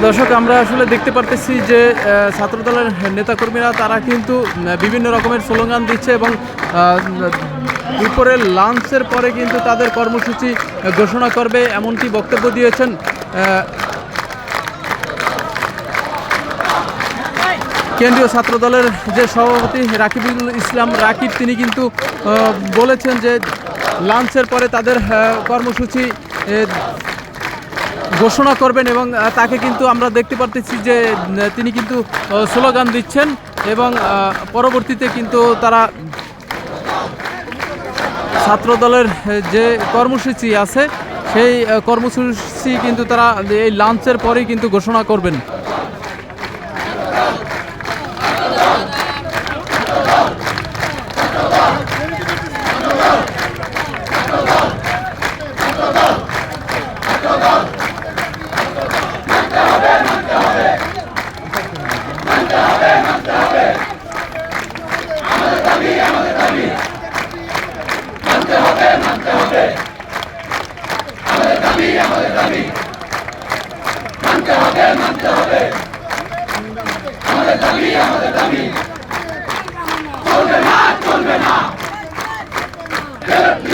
দর্শক, আমরা আসলে দেখতে পারতেছি যে ছাত্রদলের নেতাকর্মীরা তারা কিন্তু বিভিন্ন রকমের স্লোগান দিচ্ছে এবং দুপুরের লাঞ্চের পরে কিন্তু তাদের কর্মসূচি ঘোষণা করবে এমনটি বক্তব্য দিয়েছেন কেন্দ্রীয় ছাত্রদলের যে সভাপতি রাকিবুল ইসলাম রাকিব। তিনি কিন্তু বলেছেন যে লাঞ্চের পরে তাদের কর্মসূচি ঘোষণা করবেন এবং তাকে কিন্তু আমরা দেখতে পারতেছি যে তিনি কিন্তু স্লোগান দিচ্ছেন এবং পরবর্তীতে কিন্তু তারা ছাত্রদলের যে কর্মসূচি আছে সেই কর্মসূচি কিন্তু তারা এই লাঞ্চের পরেই কিন্তু ঘোষণা করবেন।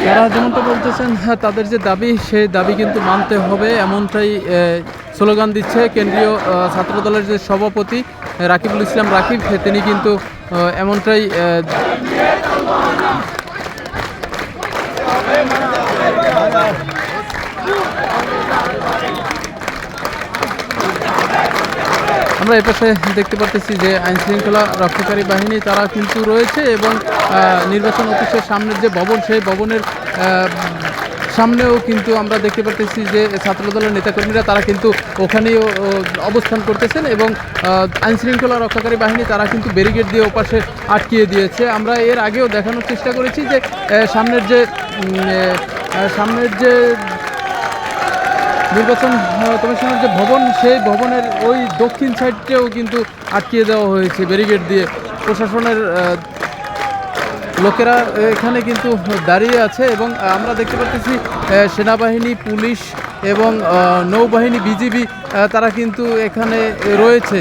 তারা যেমনটা বলতেছেন তাদের যে দাবি সেই দাবি কিন্তু মানতে হবে, এমনটাই স্লোগান দিচ্ছে কেন্দ্রীয় ছাত্রদলের যে সভাপতি রাকিবুল ইসলাম রাকিব। তিনি কিন্তু এমনটাই আমরা এপাশে দেখতে পাচ্ছি যে আইনশৃঙ্খলা রক্ষাকারী বাহিনী তারা কিন্তু রয়েছে এবং নির্বাচন অফিসের সামনের যে ভবন সেই ভবনের সামনেও কিন্তু আমরা দেখতে পাচ্ছি যে ছাত্রদলের নেতাকর্মীরা তারা কিন্তু ওখানেও অবস্থান করতেছেন এবং আইনশৃঙ্খলা রক্ষাকারী বাহিনী তারা কিন্তু ব্যারিকেড দিয়ে ওপাশে আটকিয়ে দিয়েছে। আমরা এর আগেও দেখানোর চেষ্টা করেছি যে সামনের যে নির্বাচন কমিশনের যে ভবন সেই ভবনের ওই দক্ষিণ সাইডটাও কিন্তু আটকিয়ে দেওয়া হয়েছে ব্যারিকেড দিয়ে। প্রশাসনের লোকেরা এখানে কিন্তু দাঁড়িয়ে আছে এবং আমরা দেখতে পাচ্ছি সেনাবাহিনী, পুলিশ এবং নৌবাহিনী, বিজিবি তারা কিন্তু এখানে রয়েছে।